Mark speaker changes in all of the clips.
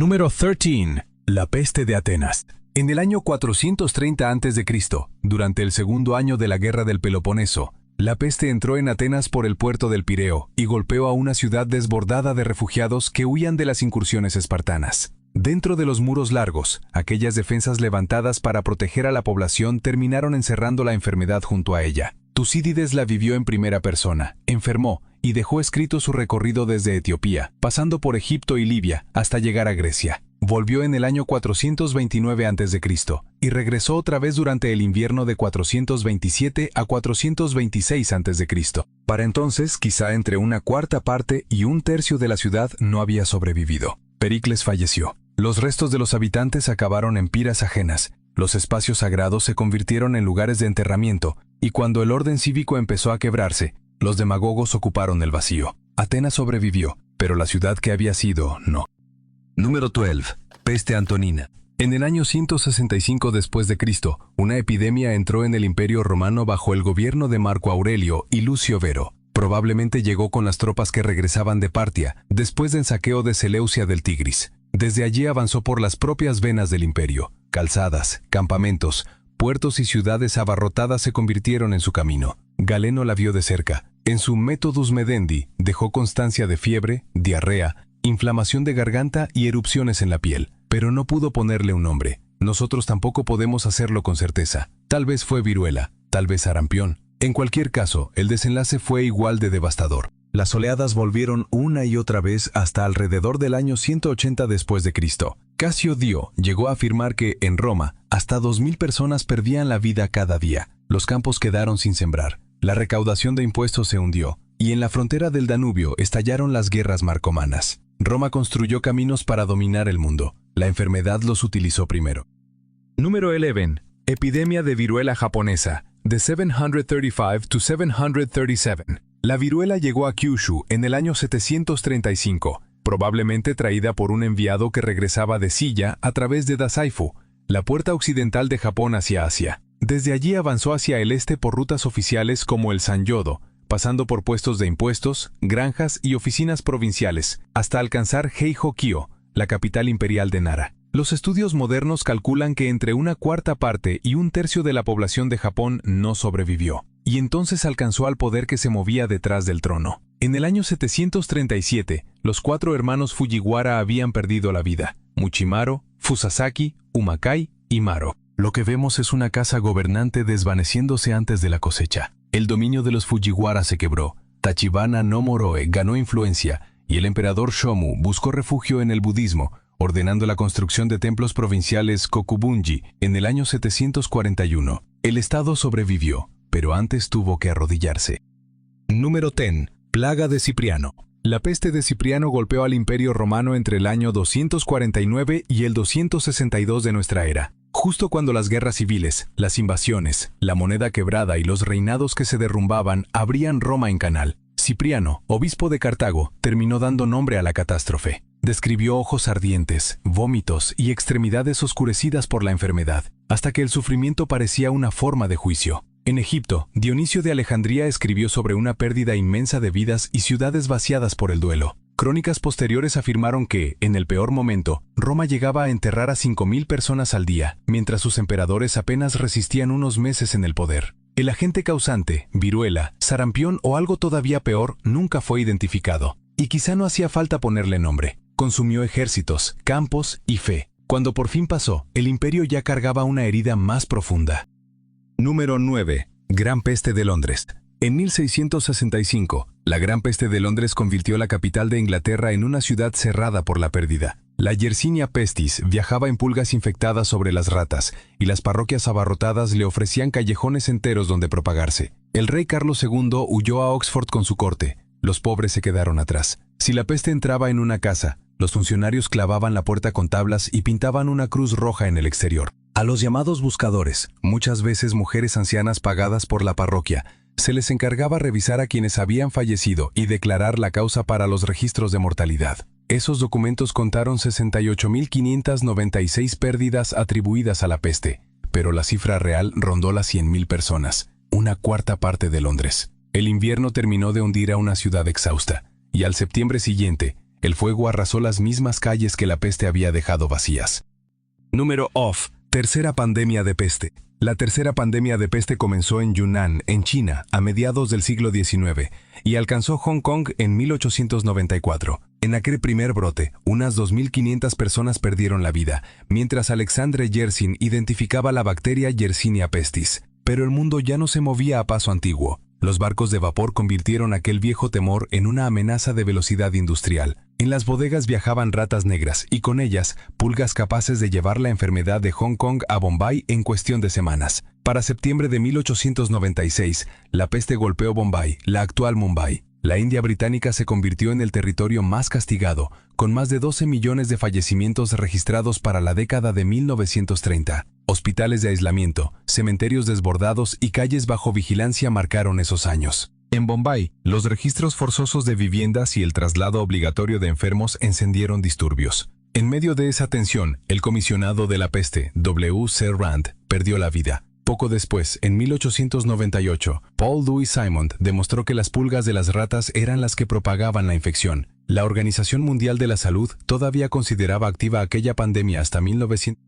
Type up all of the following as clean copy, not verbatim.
Speaker 1: Número 13. La peste de Atenas. En el año 430 a.C., durante el segundo año de la guerra del Peloponeso, la peste entró en Atenas por el puerto del Pireo y golpeó a una ciudad desbordada de refugiados que huían de las incursiones espartanas. Dentro de los muros largos, aquellas defensas levantadas para proteger a la población terminaron encerrando la enfermedad junto a ella. Tucídides la vivió en primera persona, enfermó y dejó escrito su recorrido desde Etiopía, pasando por Egipto y Libia hasta llegar a Grecia. Volvió en el año 429 a.C. y regresó otra vez durante el invierno de 427 a 426 a.C. Para entonces, quizá entre una cuarta parte y un tercio de la ciudad no había sobrevivido. Pericles falleció. Los restos de los habitantes acabaron en piras ajenas. Los espacios sagrados se convirtieron en lugares de enterramiento, y cuando el orden cívico empezó a quebrarse, los demagogos ocuparon el vacío. Atenas sobrevivió, pero la ciudad que había sido, no.
Speaker 2: Número 12. Peste antonina.
Speaker 1: En el año 165 después de Cristo, una epidemia entró en el Imperio Romano bajo el gobierno de Marco Aurelio y Lucio Vero. Probablemente llegó con las tropas que regresaban de Partia, después del saqueo de Seleucia del Tigris. Desde allí avanzó por las propias venas del imperio. Calzadas, campamentos, puertos y ciudades abarrotadas se convirtieron en su camino. Galeno la vio de cerca. En su Methodus Medendi dejó constancia de fiebre, diarrea, inflamación de garganta y erupciones en la piel, pero no pudo ponerle un nombre. Nosotros tampoco podemos hacerlo con certeza. Tal vez fue viruela, tal vez sarampión. En cualquier caso, el desenlace fue igual de devastador. Las oleadas volvieron una y otra vez hasta alrededor del año 180 después de Cristo. Casio Dio llegó a afirmar que, en Roma, hasta 2.000 personas perdían la vida cada día. Los campos quedaron sin sembrar. La recaudación de impuestos se hundió, y en la frontera del Danubio estallaron las guerras marcomanas. Roma construyó caminos para dominar el mundo. La enfermedad los utilizó primero. Número 11. Epidemia de viruela japonesa, de 735 to 737. La viruela llegó a Kyushu en el año 735, probablemente traída por un enviado que regresaba de Silla a través de Dazaifu, la puerta occidental de Japón hacia Asia. Desde allí avanzó hacia el este por rutas oficiales como el Sanyodo, pasando por puestos de impuestos, granjas y oficinas provinciales, hasta alcanzar Heihō-kyō, la capital imperial de Nara. Los estudios modernos calculan que entre una cuarta parte y un tercio de la población de Japón no sobrevivió, y entonces alcanzó al poder que se movía detrás del trono. En el año 737, los 4 hermanos Fujiwara habían perdido la vida: Muchimaro, Fusasaki, Umakai y Maro. Lo que vemos es una casa gobernante desvaneciéndose antes de la cosecha. El dominio de los Fujiwara se quebró, Tachibana no Moroe ganó influencia, y el emperador Shomu buscó refugio en el budismo, ordenando la construcción de templos provinciales Kokubunji en el año 741. El estado sobrevivió, pero antes tuvo que arrodillarse.
Speaker 2: Número 10. Plaga de Cipriano.
Speaker 1: La peste de Cipriano golpeó al Imperio Romano entre el año 249 y el 262 de nuestra era. Justo cuando las guerras civiles, las invasiones, la moneda quebrada y los reinados que se derrumbaban abrían Roma en canal, Cipriano, obispo de Cartago, terminó dando nombre a la catástrofe. Describió ojos ardientes, vómitos y extremidades oscurecidas por la enfermedad, hasta que el sufrimiento parecía una forma de juicio. En Egipto, Dionisio de Alejandría escribió sobre una pérdida inmensa de vidas y ciudades vaciadas por el duelo. Crónicas posteriores afirmaron que, en el peor momento, Roma llegaba a enterrar a 5.000 personas al día, mientras sus emperadores apenas resistían unos meses en el poder. El agente causante, viruela, sarampión o algo todavía peor, nunca fue identificado. Y quizá no hacía falta ponerle nombre. Consumió ejércitos, campos y fe. Cuando por fin pasó, el imperio ya cargaba una herida más profunda.
Speaker 2: Número 9. Gran Peste de Londres.
Speaker 1: En 1665, la Gran Peste de Londres convirtió la capital de Inglaterra en una ciudad cerrada por la pérdida. La Yersinia pestis viajaba en pulgas infectadas sobre las ratas, y las parroquias abarrotadas le ofrecían callejones enteros donde propagarse. El rey Carlos II huyó a Oxford con su corte. Los pobres se quedaron atrás. Si la peste entraba en una casa, los funcionarios clavaban la puerta con tablas y pintaban una cruz roja en el exterior. A los llamados buscadores, muchas veces mujeres ancianas pagadas por la parroquia, se les encargaba revisar a quienes habían fallecido y declarar la causa para los registros de mortalidad. Esos documentos contaron 68.596 pérdidas atribuidas a la peste, pero la cifra real rondó las 100.000 personas, una cuarta parte de Londres. El invierno terminó de hundir a una ciudad exhausta, y al septiembre siguiente, El fuego arrasó las mismas calles que la peste había dejado vacías. Número off. Tercera pandemia de peste. La tercera pandemia de peste comenzó en Yunnan, en China, a mediados del siglo XIX, y alcanzó Hong Kong en 1894. En aquel primer brote, unas 2.500 personas perdieron la vida, mientras Alexandre Yersin identificaba la bacteria Yersinia pestis. Pero el mundo ya no se movía a paso antiguo. Los barcos de vapor convirtieron aquel viejo temor en una amenaza de velocidad industrial. En las bodegas viajaban ratas negras y con ellas pulgas capaces de llevar la enfermedad de Hong Kong a Bombay en cuestión de semanas. Para septiembre de 1896, la peste golpeó Bombay, la actual Mumbai. La India británica se convirtió en el territorio más castigado, con más de 12 millones de fallecimientos registrados para la década de 1930. Hospitales de aislamiento, cementerios desbordados y calles bajo vigilancia marcaron esos años. En Bombay, los registros forzosos de viviendas y el traslado obligatorio de enfermos encendieron disturbios. En medio de esa tensión, el comisionado de la peste, W. C. Rand, perdió la vida. Poco después, en 1898, Paul Louis Simon demostró que las pulgas de las ratas eran las que propagaban la infección. La Organización Mundial de la Salud todavía consideraba activa aquella pandemia hasta 1900.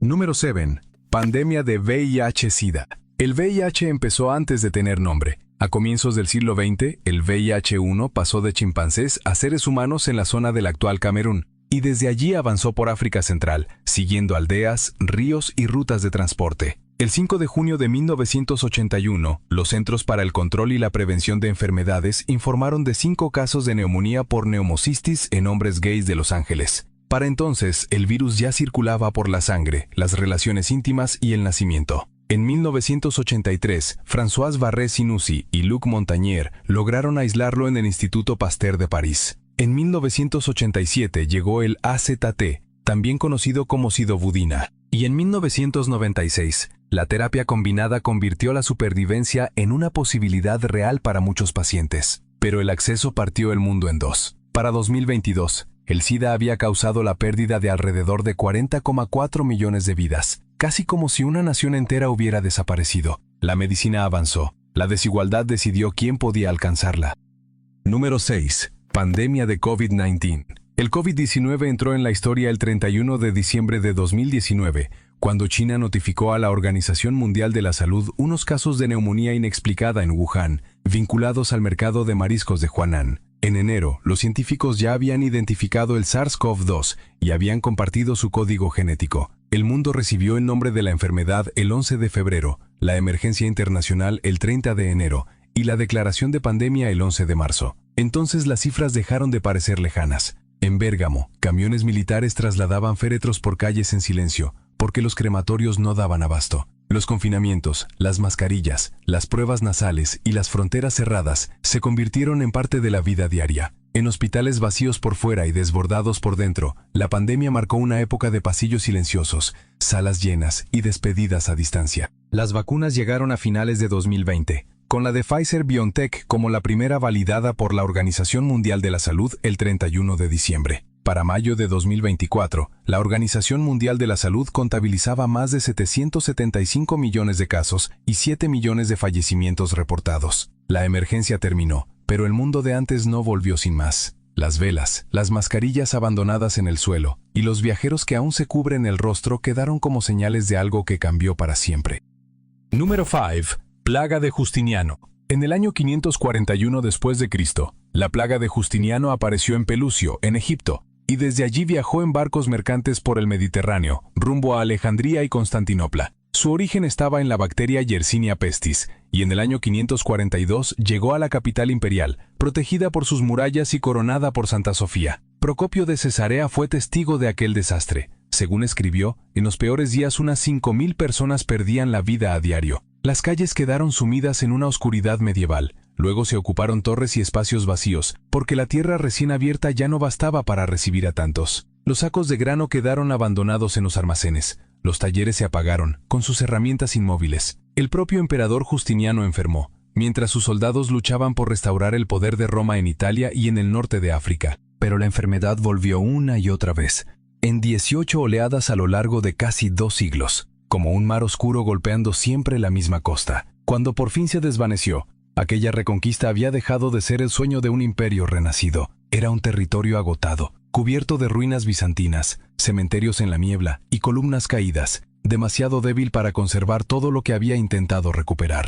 Speaker 1: Número 7. Pandemia de VIH-Sida. El VIH empezó antes de tener nombre. A comienzos del siglo XX, el VIH-1 pasó de chimpancés a seres humanos en la zona del actual Camerún, y desde allí avanzó por África Central, siguiendo aldeas, ríos y rutas de transporte. El 5 de junio de 1981, los Centros para el Control y la Prevención de Enfermedades informaron de 5 casos de neumonía por neumocistis en hombres gays de Los Ángeles. Para entonces, el virus ya circulaba por la sangre, las relaciones íntimas y el nacimiento. En 1983, François Barré-Sinoussi y Luc Montagnier lograron aislarlo en el Instituto Pasteur de París. En 1987 llegó el AZT, también conocido como sidobudina. Y en 1996, la terapia combinada convirtió la supervivencia en una posibilidad real para muchos pacientes. Pero el acceso partió el mundo en dos. Para 2022, el SIDA había causado la pérdida de alrededor de 40,4 millones de vidas, casi como si una nación entera hubiera desaparecido. La medicina avanzó. La desigualdad decidió quién podía alcanzarla. Número 6. Pandemia de COVID-19. El COVID-19 entró en la historia el 31 de diciembre de 2019, cuando China notificó a la Organización Mundial de la Salud unos casos de neumonía inexplicada en Wuhan, vinculados al mercado de mariscos de Huanan. En enero, los científicos ya habían identificado el SARS-CoV-2 y habían compartido su código genético. El mundo recibió el nombre de la enfermedad el 11 de febrero, la emergencia internacional el 30 de enero y la declaración de pandemia el 11 de marzo. Entonces las cifras dejaron de parecer lejanas. En Bérgamo, camiones militares trasladaban féretros por calles en silencio, porque los crematorios no daban abasto. Los confinamientos, las mascarillas, las pruebas nasales y las fronteras cerradas se convirtieron en parte de la vida diaria. En hospitales vacíos por fuera y desbordados por dentro, la pandemia marcó una época de pasillos silenciosos, salas llenas y despedidas a distancia. Las vacunas llegaron a finales de 2020, con la de Pfizer-BioNTech como la primera validada por la Organización Mundial de la Salud el 31 de diciembre. Para mayo de 2024, la Organización Mundial de la Salud contabilizaba más de 775 millones de casos y 7 millones de fallecimientos reportados. La emergencia terminó, pero el mundo de antes no volvió sin más. Las velas, las mascarillas abandonadas en el suelo y los viajeros que aún se cubren el rostro quedaron como señales de algo que cambió para siempre. Número 5. Plaga de Justiniano. En el año 541 después de Cristo, la plaga de Justiniano apareció en Pelucio, en Egipto, y desde allí viajó en barcos mercantes por el Mediterráneo, rumbo a Alejandría y Constantinopla. Su origen estaba en la bacteria Yersinia pestis, y en el año 542 llegó a la capital imperial, protegida por sus murallas y coronada por Santa Sofía. Procopio de Cesarea fue testigo de aquel desastre. Según escribió, en los peores días unas 5.000 personas perdían la vida a diario. Las calles quedaron sumidas en una oscuridad medieval. Luego se ocuparon torres y espacios vacíos, porque la tierra recién abierta ya no bastaba para recibir a tantos. Los sacos de grano quedaron abandonados en los almacenes. Los talleres se apagaron, con sus herramientas inmóviles. El propio emperador Justiniano enfermó, mientras sus soldados luchaban por restaurar el poder de Roma en Italia y en el norte de África. Pero la enfermedad volvió una y otra vez, en 18 oleadas a lo largo de casi 2 siglos, como un mar oscuro golpeando siempre la misma costa. Cuando por fin se desvaneció, aquella reconquista había dejado de ser el sueño de un imperio renacido. Era un territorio agotado, cubierto de ruinas bizantinas, cementerios en la niebla y columnas caídas, demasiado débil para conservar todo lo que había intentado recuperar.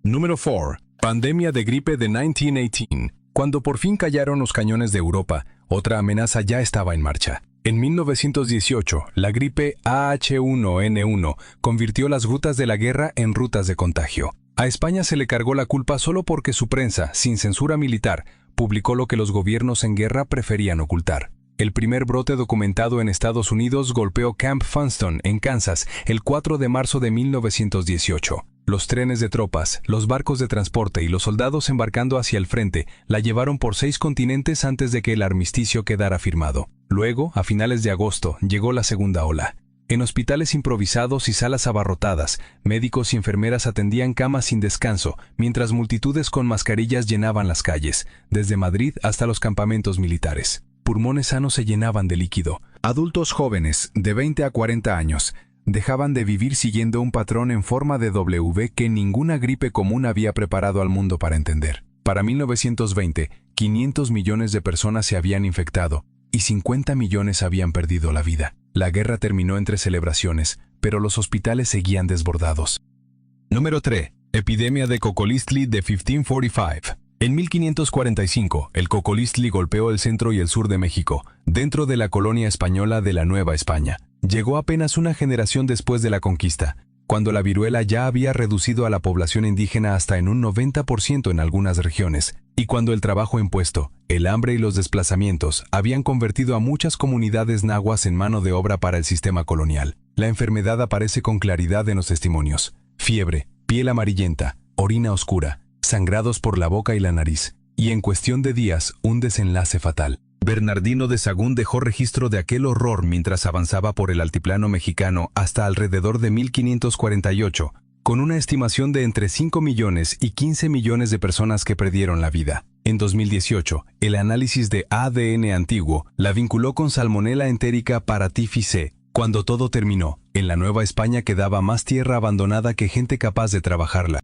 Speaker 1: Número 4. Pandemia de gripe de 1918. Cuando por fin callaron los cañones de Europa, otra amenaza ya estaba en marcha. En 1918, la gripe AH1N1 convirtió las rutas de la guerra en rutas de contagio. A España se le cargó la culpa solo porque su prensa, sin censura militar, publicó lo que los gobiernos en guerra preferían ocultar. El primer brote documentado en Estados Unidos golpeó Camp Funston, en Kansas, el 4 de marzo de 1918. Los trenes de tropas, los barcos de transporte y los soldados embarcando hacia el frente la llevaron por 6 continentes antes de que el armisticio quedara firmado. Luego, a finales de agosto, llegó la segunda ola. En hospitales improvisados y salas abarrotadas, médicos y enfermeras atendían camas sin descanso, mientras multitudes con mascarillas llenaban las calles, desde Madrid hasta los campamentos militares. Pulmones sanos se llenaban de líquido. Adultos jóvenes, de 20 a 40 años, dejaban de vivir siguiendo un patrón en forma de W que ninguna gripe común había preparado al mundo para entender. Para 1920, 500 millones de personas se habían infectado y 50 millones habían perdido la vida. La guerra terminó entre celebraciones, pero los hospitales seguían desbordados. Número 3. Epidemia de Cocolistli de 1545. En 1545, el Cocolistli golpeó el centro y el sur de México, dentro de la colonia española de la Nueva España. Llegó apenas una generación después de la conquista, cuando la viruela ya había reducido a la población indígena hasta en un 90% en algunas regiones, y cuando el trabajo impuesto, el hambre y los desplazamientos habían convertido a muchas comunidades nahuas en mano de obra para el sistema colonial. La enfermedad aparece con claridad en los testimonios: fiebre, piel amarillenta, orina oscura, sangrados por la boca y la nariz, y en cuestión de días, un desenlace fatal. Bernardino de Sahagún dejó registro de aquel horror mientras avanzaba por el altiplano mexicano hasta alrededor de 1548, con una estimación de entre 5 millones y 15 millones de personas que perdieron la vida. En 2018, el análisis de ADN antiguo la vinculó con Salmonella entérica paratyphicae. Cuando todo terminó, en la Nueva España quedaba más tierra abandonada que gente capaz de trabajarla.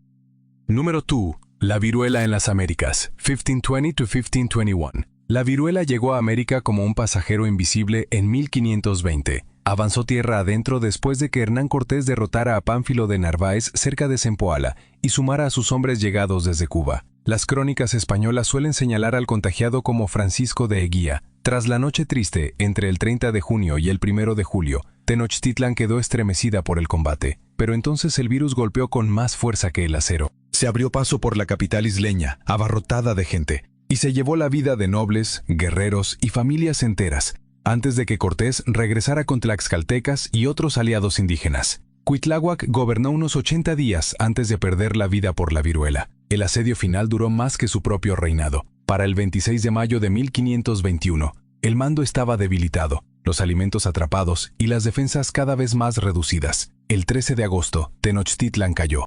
Speaker 1: Número 2. La viruela en las Américas, 1520-1521. La viruela llegó a América como un pasajero invisible en 1520. Avanzó tierra adentro después de que Hernán Cortés derrotara a Pánfilo de Narváez cerca de Zempoala y sumara a sus hombres llegados desde Cuba. Las crónicas españolas suelen señalar al contagiado como Francisco de Eguía. Tras la noche triste, entre el 30 de junio y el 1 de julio, Tenochtitlan quedó estremecida por el combate, pero entonces el virus golpeó con más fuerza que el acero. Se abrió paso por la capital isleña, abarrotada de gente, y se llevó la vida de nobles, guerreros y familias enteras, antes de que Cortés regresara con tlaxcaltecas y otros aliados indígenas. Cuitláhuac gobernó unos 80 días antes de perder la vida por la viruela. El asedio final duró más que su propio reinado. Para el 26 de mayo de 1521, el mando estaba debilitado, los alimentos atrapados y las defensas cada vez más reducidas. El 13 de agosto, Tenochtitlan cayó.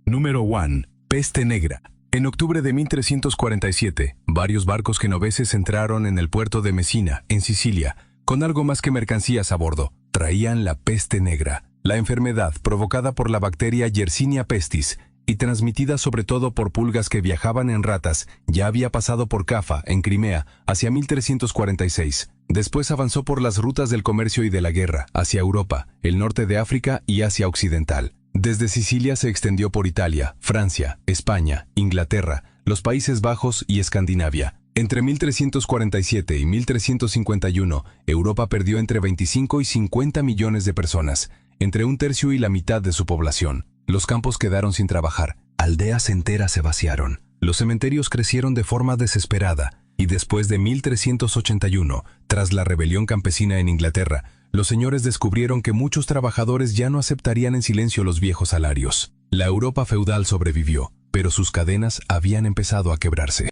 Speaker 1: Número 1. Peste negra. En octubre de 1347, varios barcos genoveses entraron en el puerto de Messina, en Sicilia, con algo más que mercancías a bordo. Traían la peste negra, la enfermedad provocada por la bacteria Yersinia pestis y transmitida sobre todo por pulgas que viajaban en ratas. Ya había pasado por Cafa, en Crimea, hacia 1346. Después avanzó por las rutas del comercio y de la guerra, hacia Europa, el norte de África y Asia Occidental. Desde Sicilia se extendió por Italia, Francia, España, Inglaterra, los Países Bajos y Escandinavia. Entre 1347 y 1351, Europa perdió entre 25 y 50 millones de personas, entre un tercio y la mitad de su población. Los campos quedaron sin trabajar, aldeas enteras se vaciaron, los cementerios crecieron de forma desesperada, y después de 1381, tras la rebelión campesina en Inglaterra, los señores descubrieron que muchos trabajadores ya no aceptarían en silencio los viejos salarios. La Europa feudal sobrevivió, pero sus cadenas habían empezado a quebrarse.